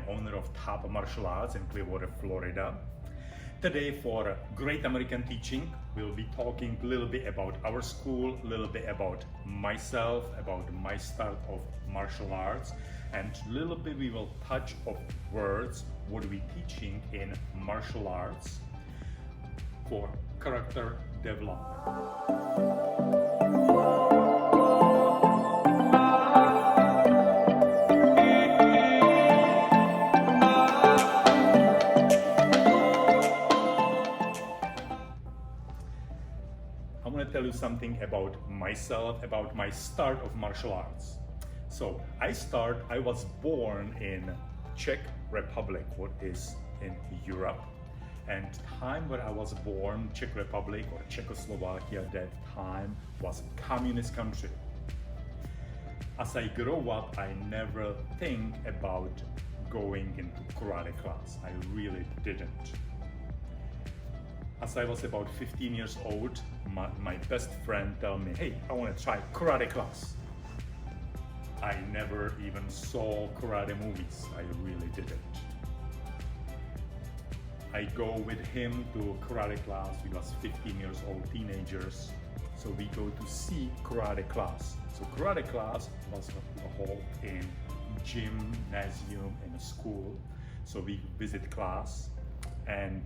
am owner of Top Martial Arts in Clearwater, Florida. Today for Great American Teaching, we'll be talking a little bit about our school, a little bit about myself, about my start of martial arts, and a little bit we will touch of words, what we teaching in martial arts for character development. I'm going to tell you something about myself, about my start of martial arts. So I was born in Czech Republic, what is in Europe. And time when I was born, Czech Republic or Czechoslovakia at that time was a communist country. As I grow up, I never think about going into karate class. I really didn't. As I was about 15 years old, my best friend told me, hey, I want to try karate class. I never even saw karate movies. I really didn't. I go with him to karate class. We was 15 years old, teenagers. So we go to see karate class. So karate class was held in gymnasium in a school. So we visit class, and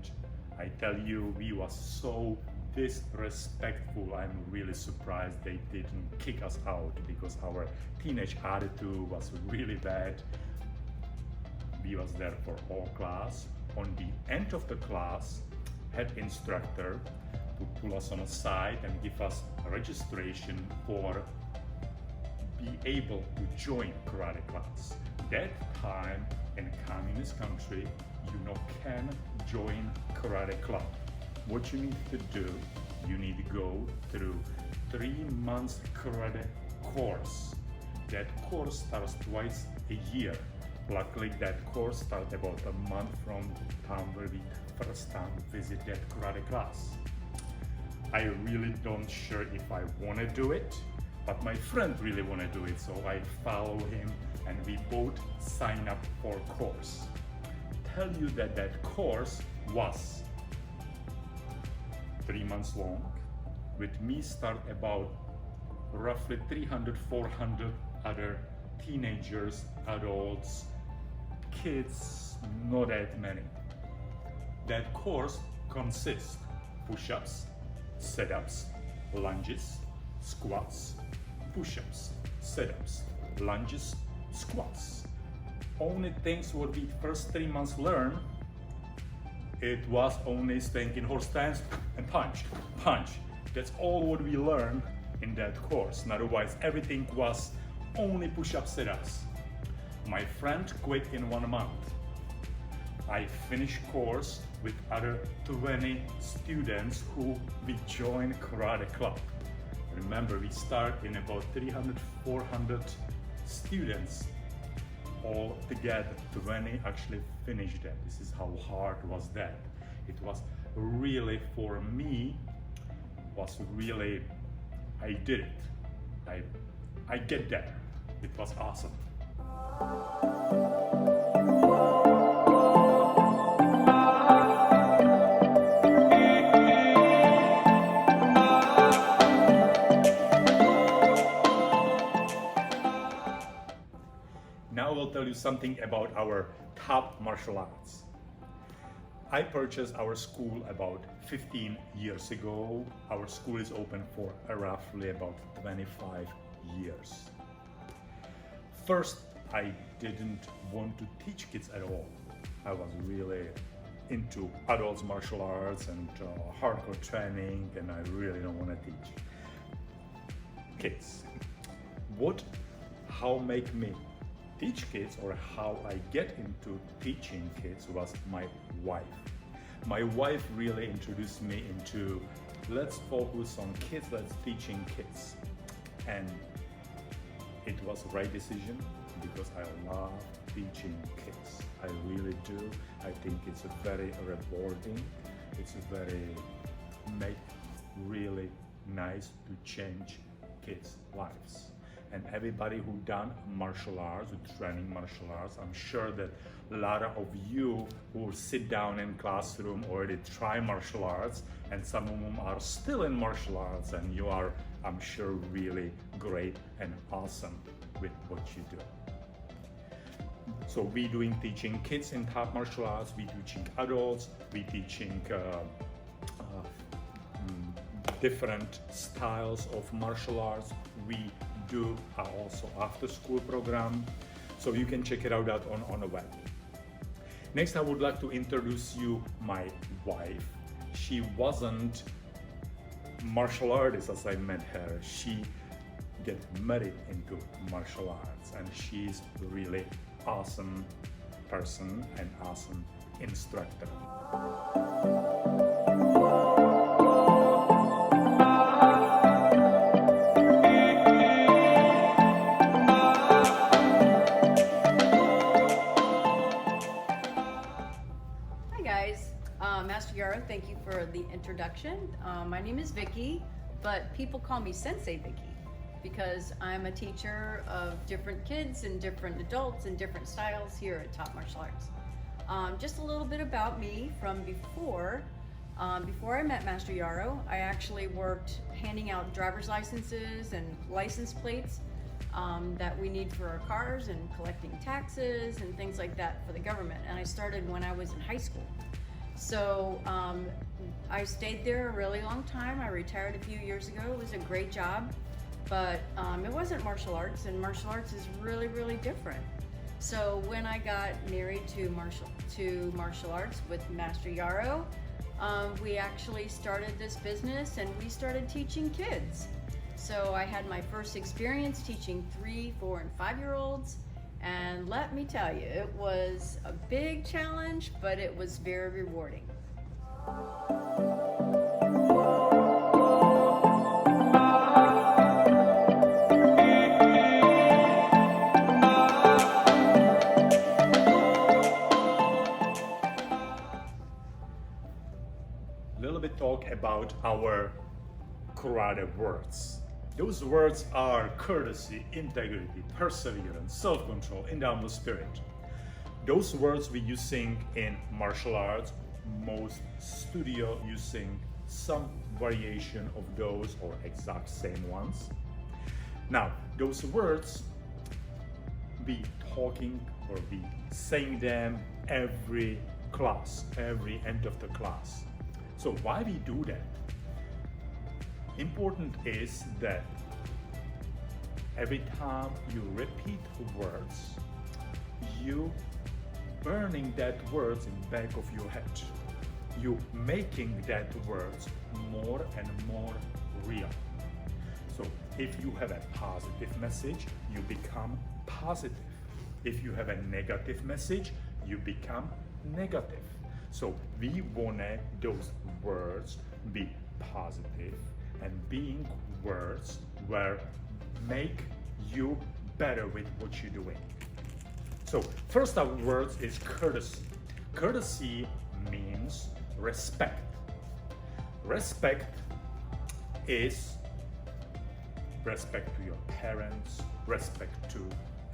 I tell you, we was so disrespectful. I'm really surprised they didn't kick us out because our teenage attitude was really bad. We was there for all class. On the end of the class, head instructor to pull us on a side and give us a registration for be able to join karate class. That time in communist country, you can join karate club. What you need to do, you need to go through 3 months karate course. That course starts twice a year. Luckily, that course starts about a month from the time where we first time visit that karate class. I really don't sure if I want to do it, but my friend really want to do it, so I follow him and we both sign up for course. Tell you that that course was 3 months long. With me start about roughly 300, 400 other teenagers, adults, kids, not that many. That course consists push-ups, sit-ups, lunges, squats, push-ups, sit-ups, lunges, squats. Only things what we first 3 months learn, it was only staying in horse stance and punch. That's all what we learned in that course. And otherwise, everything was only push-ups, sit-ups. My friend quit in 1 month. I finished course with other 20 students who we joined karate club. Remember, we start in about 300, 400 students all together. 20 actually finished that. This is how hard was that. It was really, for me, was really, I did it. I get there. It was awesome. Now I will tell you something about our top martial arts. I purchased our school about 15 years ago. Our school is open for roughly about 25 years. First, I didn't want to teach kids at all. I was really into adults martial arts and hardcore training, and I really don't want to teach kids. How make me teach kids, or how I get into teaching kids, was my wife. My wife really introduced me into let's focus on kids, let's teaching kids. And it was the right decision because I love teaching kids. I really do. I think it's a very rewarding. It's a very really nice to change kids' lives. and everybody who done martial arts, who training martial arts, I'm sure that a lot of you who sit down in classroom already try martial arts, and some of them are still in martial arts, and you are, I'm sure, really great and awesome with what you do. So we doing teaching kids in top martial arts, we teaching adults, we teaching different styles of martial arts. We do also after school program, so you can check it out on the web. Next, I would like to introduce you my wife. She wasn't martial artist as I met her. She get married into martial arts, and she's really awesome person and awesome instructor. Master Yaro, thank you for the introduction. My name is Vicky, but people call me Sensei Vicky because I'm a teacher of different kids and different adults and different styles here at Top Martial Arts. Just a little bit about me from before. Before I met Master Yaro, I actually worked handing out driver's licenses and license plates that we need for our cars and collecting taxes and things like that for the government. And I started when I was in high school. So I stayed there a really long time. I retired a few years ago. It was a great job, but it wasn't martial arts, and martial arts is really, really different. So when I got married to martial arts with Master Yaro, we actually started this business and we started teaching kids. So I had my first experience teaching 3, 4, and 5-year-olds. And let me tell you, it was a big challenge, but it was very rewarding. A little bit talk about our karate words. Those words are courtesy, integrity, perseverance, self-control, indomitable spirit. Those words we using in martial arts. Most studio using some variation of those or exact same ones. Now, those words we talking or we saying them every class, every end of the class. So why we do that? Important is that every time you repeat words, you burning that words in back of your head. You making that words more and more real. So if you have a positive message, you become positive. If you have a negative message, you become negative. So we want those words be positive and being words where make you better with what you're doing. So first our words is courtesy. Courtesy means respect. Respect is respect to your parents, respect to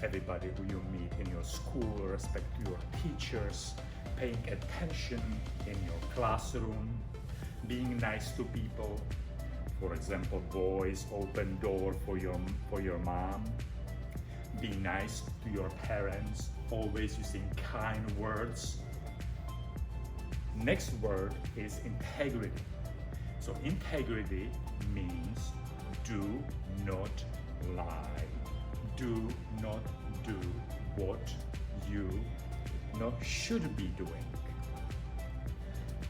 everybody who you meet in your school, respect to your teachers, paying attention in your classroom, being nice to people. For example, boys, open door for your mom. Be nice to your parents, always using kind words. Next word is integrity. So integrity means do not lie. Do not do what you should be doing.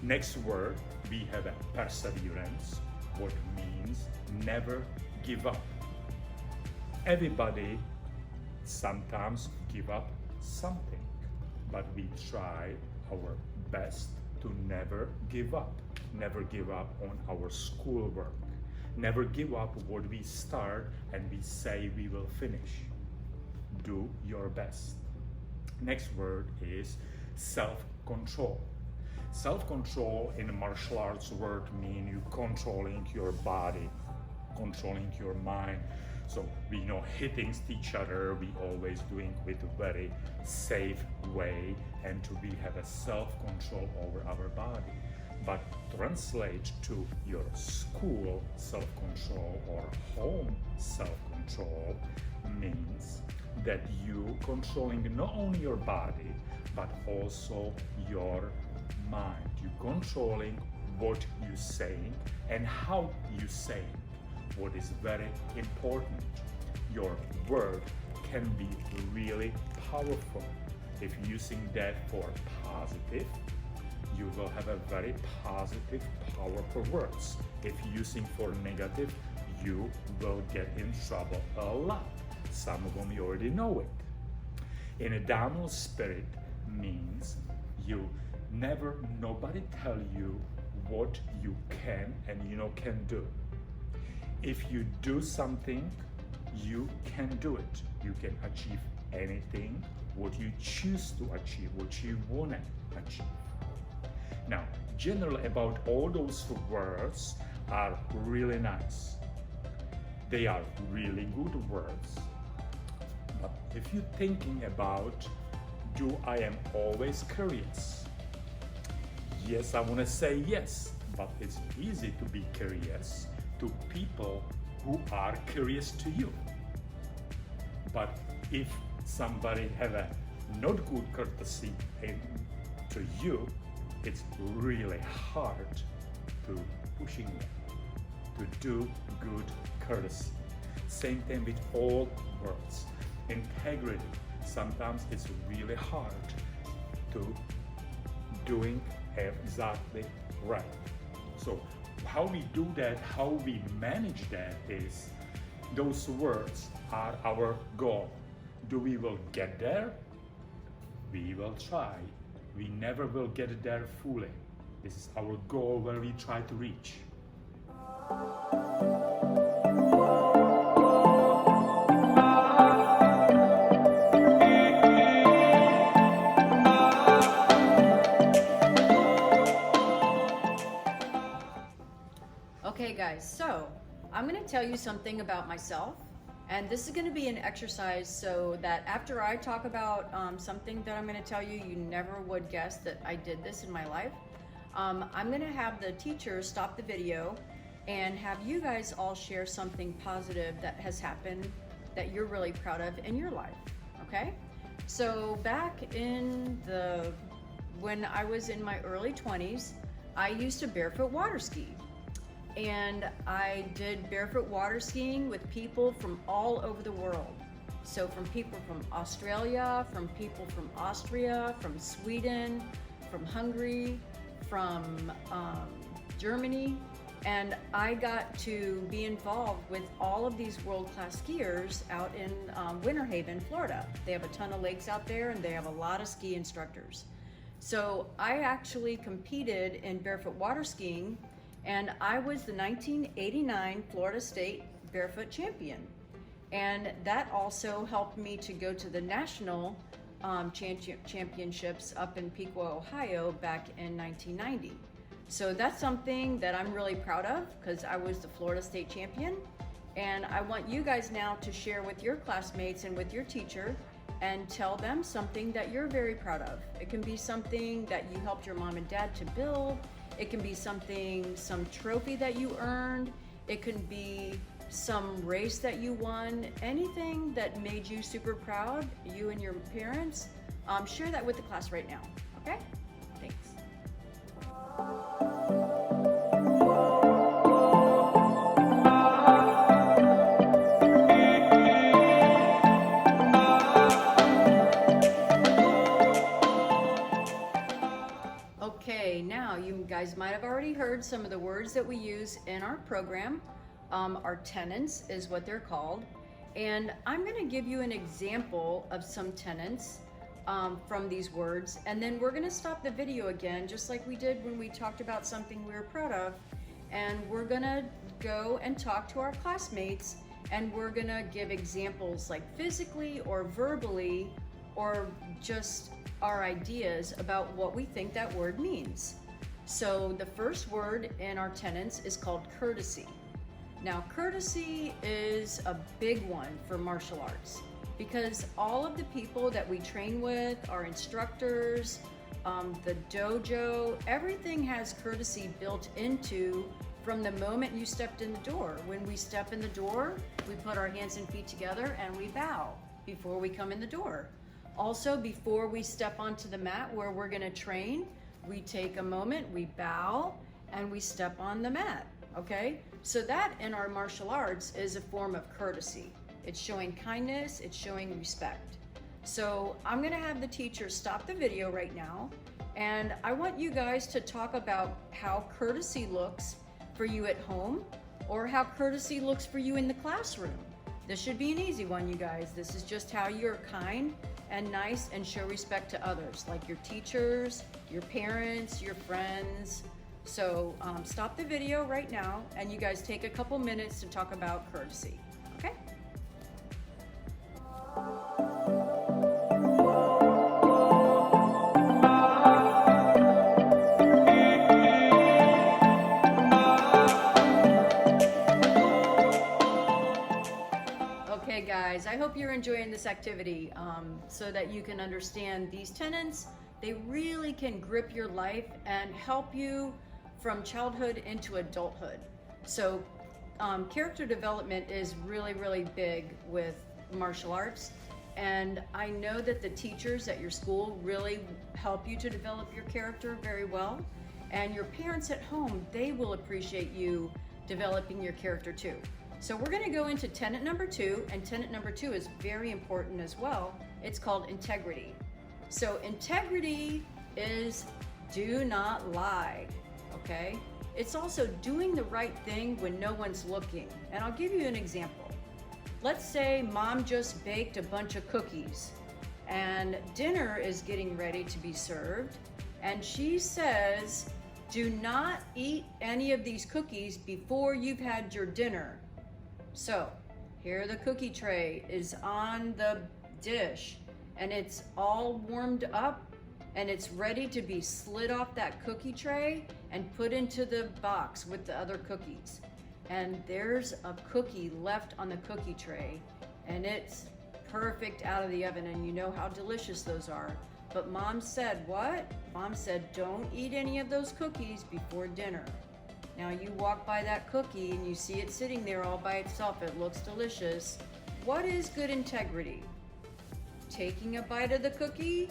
Next word, we have a perseverance, what means never give up. Everybody sometimes give up something, but we try our best to never give up. Never give up on our schoolwork. Never give up what we start and we say we will finish. Do your best. Next word is self-control. Self-control in martial arts word mean you controlling your body, controlling your mind. So we hitting each other, we always doing with a very safe way, and we have a self-control over our body. But translate to your school self-control or home self-control means that you controlling not only your body but also your mind. You controlling what you saying and how you saying. What is very important, your word can be really powerful. If using that for positive, you will have a very positive, powerful words. If using for negative, you will get in trouble a lot. Some of them you already know it. In a downward spirit means nobody tell you what you can and can do. If you do something, you can do it. You can achieve anything, what you choose to achieve, what you want to achieve. Now, generally about all those words are really nice. They are really good words. But if you're thinking about, do I am always curious? Yes, I want to say yes, but it's easy to be curious to people who are curious to you. But if somebody have a not good courtesy to you, it's really hard to pushing them to do good courtesy. Same thing with all words. Integrity. Sometimes it's really hard to doing exactly right. So how we do that, how we manage that is, those words are our goal. Do we will get there? We will try. We never will get there fully. This is our goal where we try to reach. Okay guys, so I'm going to tell you something about myself, and this is going to be an exercise so that after I talk about something that I'm going to tell you, you never would guess that I did this in my life. I'm going to have the teacher stop the video and have you guys all share something positive that has happened that you're really proud of in your life, okay? So back when I was in my early 20s, I used to barefoot water ski. And I did barefoot water skiing with people from all over the world. So from people from Australia, from people from Austria, from Sweden, from Hungary, from Germany. And I got to be involved with all of these world-class skiers out in Winter Haven, Florida. They have a ton of lakes out there and they have a lot of ski instructors. So I actually competed in barefoot water skiing, and I was the 1989 Florida State Barefoot Champion. And that also helped me to go to the national championships up in Piqua, Ohio back in 1990. So that's something that I'm really proud of because I was the Florida State Champion. And I want you guys now to share with your classmates and with your teacher and tell them something that you're very proud of. It can be something that you helped your mom and dad to build. It can be some trophy that you earned. It can be some race that you won. Anything that made you super proud, you and your parents, share that with the class right now, okay? Thanks. Okay, now you guys might have already heard some of the words that we use in our program. Our tenants is what they're called. And I'm gonna give you an example of some tenants from these words, and then we're gonna stop the video again, just like we did when we talked about something we were proud of, and we're gonna go and talk to our classmates, and we're gonna give examples like physically or verbally, or just our ideas about what we think that word means. So the first word in our tenants is called courtesy. Now, courtesy is a big one for martial arts because all of the people that we train with, our instructors, the dojo, everything has courtesy built into from the moment you stepped in the door. When we step in the door, we put our hands and feet together and we bow before we come in the door. Also, before we step onto the mat where we're gonna train, we take a moment, we bow, and we step on the mat, okay? So that in our martial arts is a form of courtesy. It's showing kindness, it's showing respect. So I'm gonna have the teacher stop the video right now, and I want you guys to talk about how courtesy looks for you at home, or how courtesy looks for you in the classroom. This should be an easy one, you guys. This is just how you're kind and nice and show respect to others, like your teachers, your parents, your friends. So stop the video right now, and you guys take a couple minutes to talk about courtesy, okay? Okay guys, I hope you're enjoying this activity so that you can understand these tenets. They really can grip your life and help you from childhood into adulthood. So character development is really, really big with martial arts. And I know that the teachers at your school really help you to develop your character very well. And your parents at home, they will appreciate you developing your character too. So we're gonna go into tenet number 2, and tenet number 2 is very important as well. It's called integrity. So integrity is do not lie, okay? It's also doing the right thing when no one's looking. And I'll give you an example. Let's say mom just baked a bunch of cookies and dinner is getting ready to be served, and she says, do not eat any of these cookies before you've had your dinner. So here the cookie tray is on the dish and it's all warmed up and it's ready to be slid off that cookie tray and put into the box with the other cookies. And there's a cookie left on the cookie tray and it's perfect out of the oven, and you know how delicious those are. But mom said what? Mom said, don't eat any of those cookies before dinner. Now you walk by that cookie and you see it sitting there all by itself. It looks delicious. What is good integrity? Taking a bite of the cookie,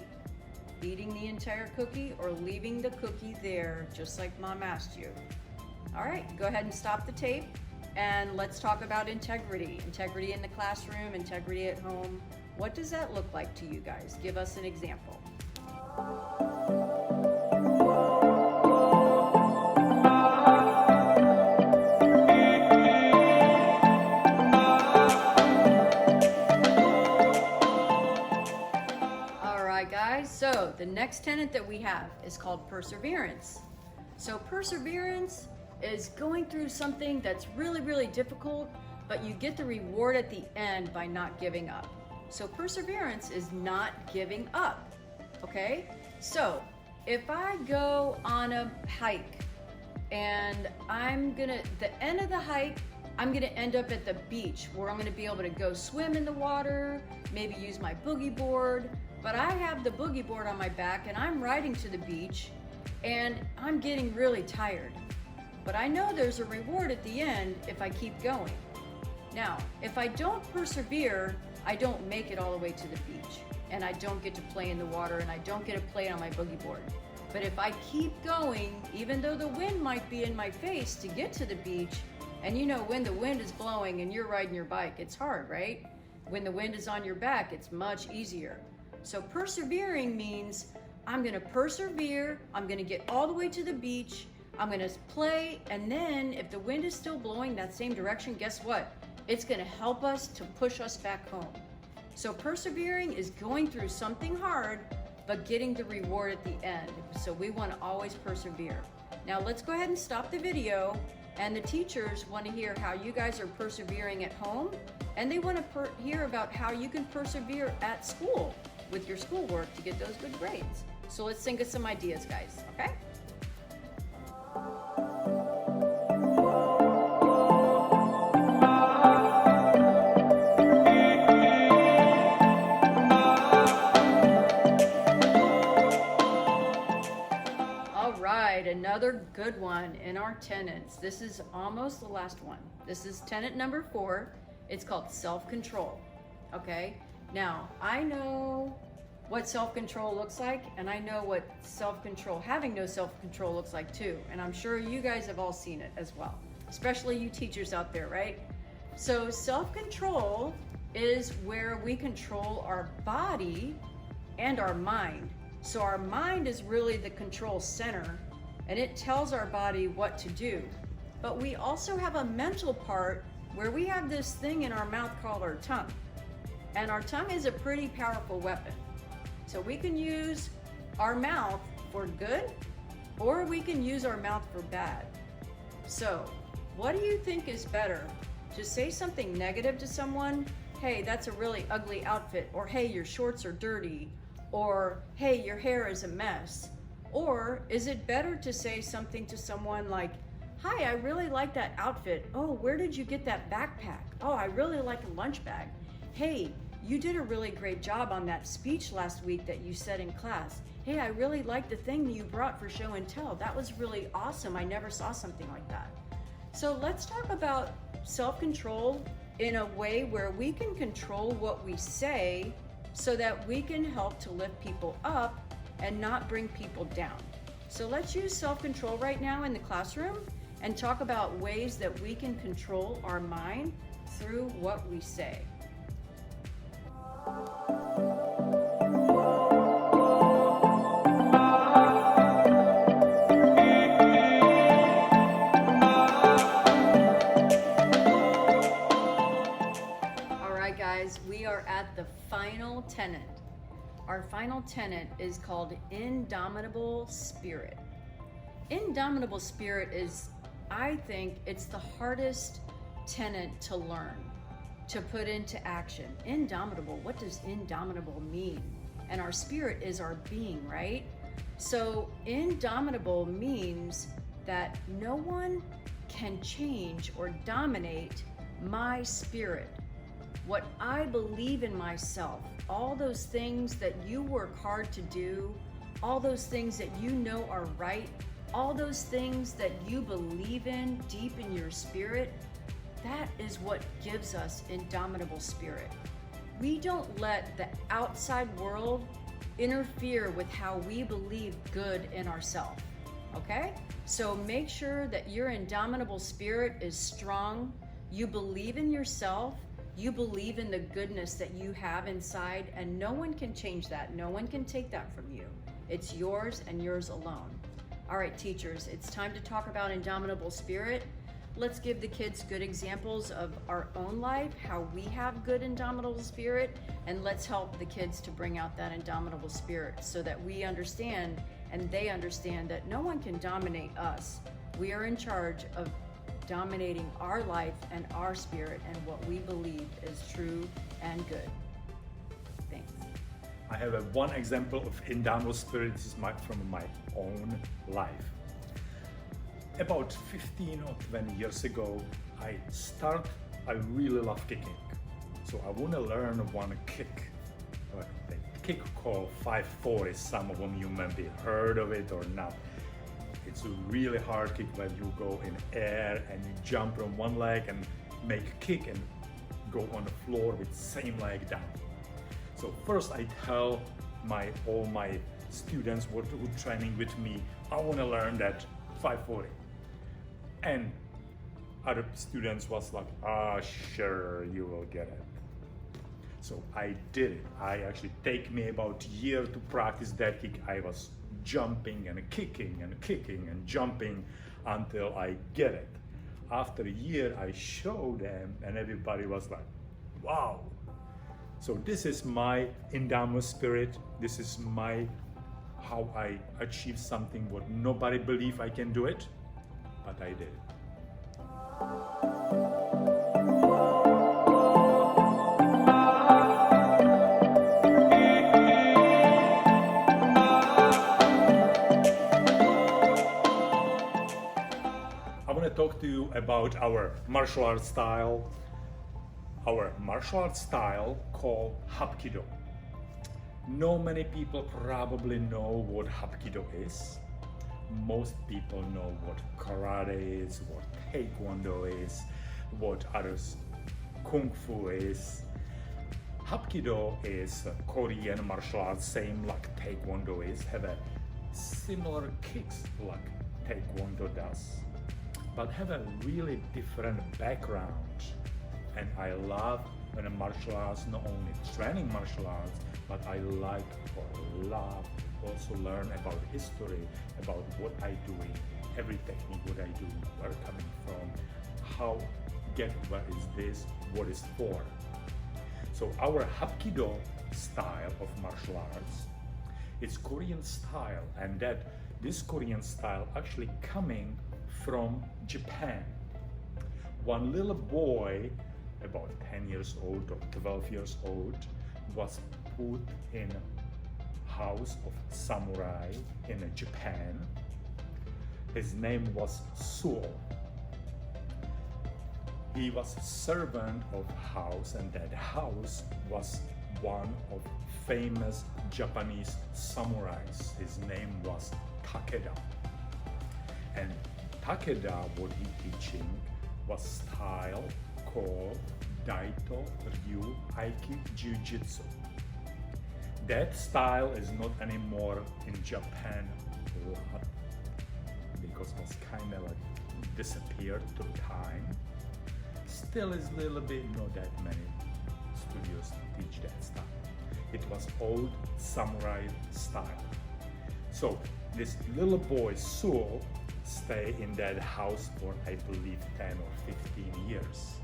eating the entire cookie, or leaving the cookie there just like mom asked you? All right, go ahead and stop the tape and let's talk about integrity. Integrity in the classroom, integrity at home. What does that look like to you guys? Give us an example. So the next tenet that we have is called perseverance. So perseverance is going through something that's really, really difficult, but you get the reward at the end by not giving up. So perseverance is not giving up, okay? So if I go on a hike and the end of the hike, I'm gonna end up at the beach where I'm gonna be able to go swim in the water, maybe use my boogie board, but I have the boogie board on my back and I'm riding to the beach and I'm getting really tired. But I know there's a reward at the end if I keep going. Now, if I don't persevere, I don't make it all the way to the beach and I don't get to play in the water and I don't get to play on my boogie board. But if I keep going, even though the wind might be in my face to get to the beach, and you know when the wind is blowing and you're riding your bike, it's hard, right? When the wind is on your back, it's much easier. So persevering means I'm gonna persevere, I'm gonna get all the way to the beach, I'm gonna play, and then if the wind is still blowing that same direction, guess what? It's gonna help us to push us back home. So persevering is going through something hard, but getting the reward at the end. So we wanna always persevere. Now let's go ahead and stop the video, and the teachers wanna hear how you guys are persevering at home, and they wanna hear about how you can persevere at school with your schoolwork to get those good grades. So let's think of some ideas, guys, okay? right, another good one in our tenants. This is almost the last one. This is tenant number 4. It's called self-control. Okay, now I know what self-control looks like, and I know what having no self-control looks like too. And I'm sure you guys have all seen it as well, especially you teachers out there, right? So self-control is where we control our body and our mind. So our mind is really the control center, and it tells our body what to do. But we also have a mental part where we have this thing in our mouth called our tongue. And our tongue is a pretty powerful weapon. So we can use our mouth for good, or we can use our mouth for bad. So what do you think is better? To say something negative to someone, hey, that's a really ugly outfit, or hey, your shorts are dirty, or hey, your hair is a mess? Or is it better to say something to someone like, hi, I really like that outfit. Oh, where did you get that backpack? Oh, I really like a lunch bag. Hey, you did a really great job on that speech last week that you said in class. Hey, I really like the thing you brought for show and tell. That was really awesome. I never saw something like that. So let's talk about self-control in a way where we can control what we say so that we can help to lift people up and not bring people down. So let's use self-control right now in the classroom and talk about ways that we can control our mind through what we say. All right, guys, we are at the final tenet. Our final tenet is called indomitable spirit. Indomitable spirit is, I think, it's the hardest tenet to learn, to put into action. Indomitable, what does indomitable mean? And our spirit is our being, right? So indomitable means that no one can change or dominate my spirit. What I believe in myself, all those things that you work hard to do, all those things that you know are right, all those things that you believe in deep in your spirit, that is what gives us indomitable spirit. We don't let the outside world interfere with how we believe good in ourselves, okay? So make sure that your indomitable spirit is strong. You believe in yourself. You believe in the goodness that you have inside, and no one can change that. No one can take that from you. It's yours and yours alone. All right, teachers, it's time to talk about indomitable spirit. Let's give the kids good examples of our own life, how we have good indomitable spirit, and let's help the kids to bring out that indomitable spirit so that we understand and they understand that no one can dominate us. We are in charge of dominating our life and our spirit and what we believe is true and good. Thanks. I have one example of indomitable spirit. This is from my own life. About 15 or 20 years ago, I really love kicking. So I want to learn one kick. A kick called 540. Some of them you maybe heard of it or not. It's a really hard kick where you go in air and you jump from one leg and make a kick and go on the floor with same leg down. So first I tell all my students who are training with me, I want to learn that 540. And other students was like, sure, you will get it. So I did it. I actually take me about a year to practice that kick. I was jumping and kicking and kicking and jumping until I get it. After a year, I showed them and everybody was like, wow. So this is my indomitable spirit. This is how I achieve something what nobody believed I can do it, but I did it. I want to talk to you about our martial arts style. Our martial arts style called Hapkido. Not many people probably know what Hapkido is. most people know what karate is, what taekwondo is, what others kung fu is. Hapkido is a Korean martial arts, same like taekwondo is, have a similar kicks like taekwondo does, but have a really different background. And I love when a martial arts, not only training martial arts, but I like or love also learn about history, about what I doing, every technique, what I do, where coming from, how get where is this, what is for. So our Hapkido style of martial arts, it's Korean style, and that this Korean style actually coming from Japan. One little boy, about 10 years old or 12 years old, was put in a house of samurai in Japan. His name was Suo. He was a servant of house, and that house was one of famous Japanese samurais. His name was Takeda. And Takeda, what he teaching was style called Daito Ryu Aiki Jiu-Jitsu. That style is not anymore in Japan a lot because it was kind of like disappeared through time. Still is a little bit, not that many studios teach that style. It was old samurai style. So this little boy Suo stay in that house for I believe 10 or 15 years.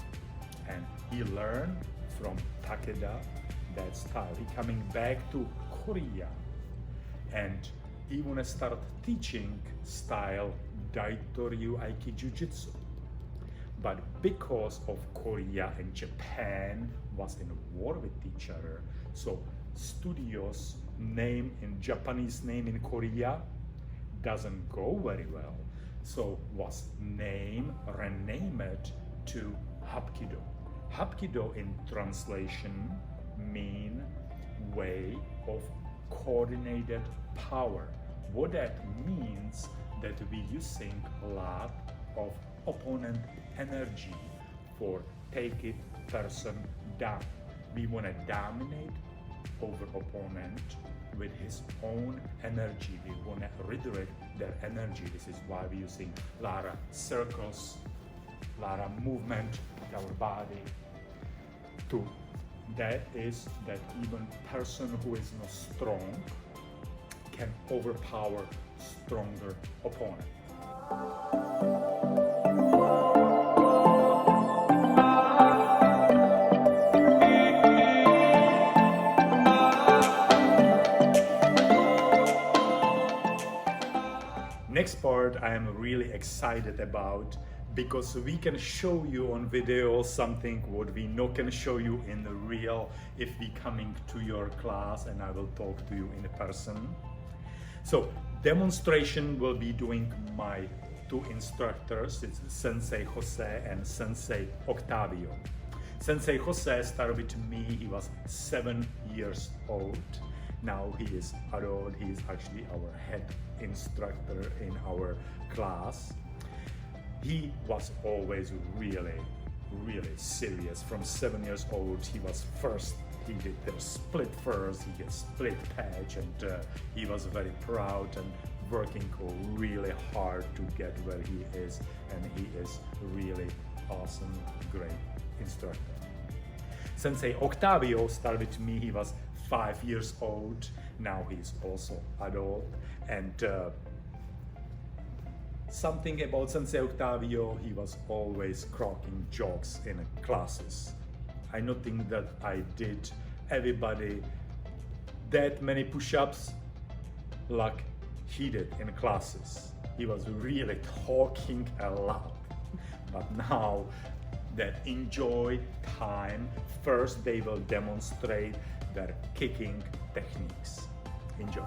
And he learned from Takeda that style. He coming back to Korea and he wanna start teaching style Daito Ryu Aiki Jiu-Jitsu. But because of Korea and Japan was in a war with each other, so studios name in Japanese name in Korea doesn't go very well. So was renamed to Hapkido. Hapkido in translation mean way of coordinated power. What that means that we using a lot of opponent energy for take it person down. We want to dominate over opponent with his own energy. We want to redirect their energy. This is why we're using a lot of circles, a lot of movement with our body. That is that even person who is not strong can overpower stronger opponent. Next part I am really excited about because we can show you on video something what we not can show you in the real if we coming to your class and I will talk to you in person. So demonstration will be doing my two instructors, it's Sensei Jose and Sensei Octavio. Sensei Jose started with me, he was 7 years old. Now he is adult, he is actually our head instructor in our class. He was always really serious. From 7 years old, he was first, he did the split first, he did split patch, and he was very proud and working really hard to get where he is, and he is really awesome, great instructor. Sensei Octavio started with me, he was 5 years old, now he's also adult, and something about Sensei Octavio, he was always cracking jokes in classes. I don't think that I did everybody that many push-ups like he did in classes. He was really talking a lot, but now that enjoy time, first they will demonstrate their kicking techniques. Enjoy.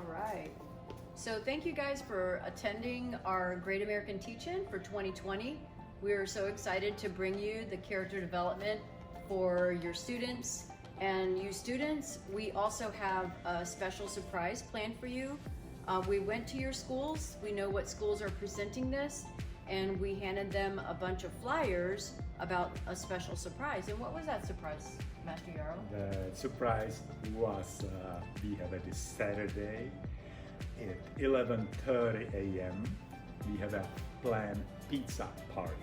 All right. So thank you guys for attending our Great American Teach-In for 2020. We are so excited to bring you the character development for your students. And you students, we also have a special surprise planned for you. We went to your schools. We know what schools are presenting this, and we handed them a bunch of flyers about a special surprise. And what was that surprise, Master Yarrow? The surprise was we have this Saturday at 11:30 a.m. We have a planned pizza party.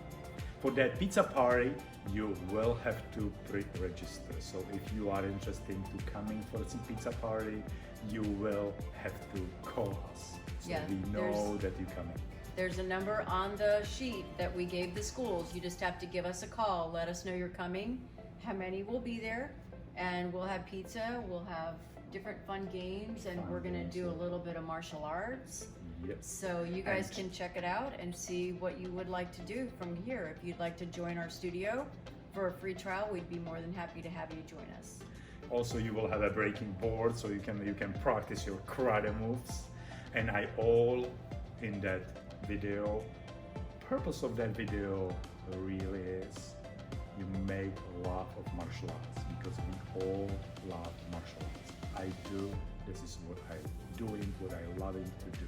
For that pizza party, you will have to pre-register. So if you are interested to coming for some pizza party, you will have to call us. So Yeah, we know that you're coming. There's a number on the sheet that we gave the schools. You just have to give us a call. Let us know you're coming, how many will be there, and we'll have pizza, we'll have different fun games, and we're gonna do a little bit of martial arts. Yep. So you guys can check it out and see what you would like to do from here. If you'd like to join our studio for a free trial, we'd be more than happy to have you join us. Also, you will have a breaking board, so you can practice your karate moves. And I all in that video. Purpose of that video really is you make love of martial arts, because we all love martial arts. I do. This is what I doing, what I loving to do.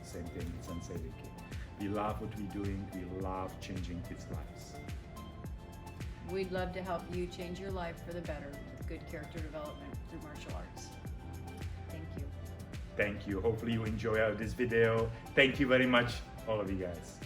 Same thing with Sensei Vicky. We love what we're doing. We love changing kids' lives. We'd love to help you change your life for the better with good character development through martial arts. Thank you. Thank you. Hopefully you enjoy this video. Thank you very much, all of you guys.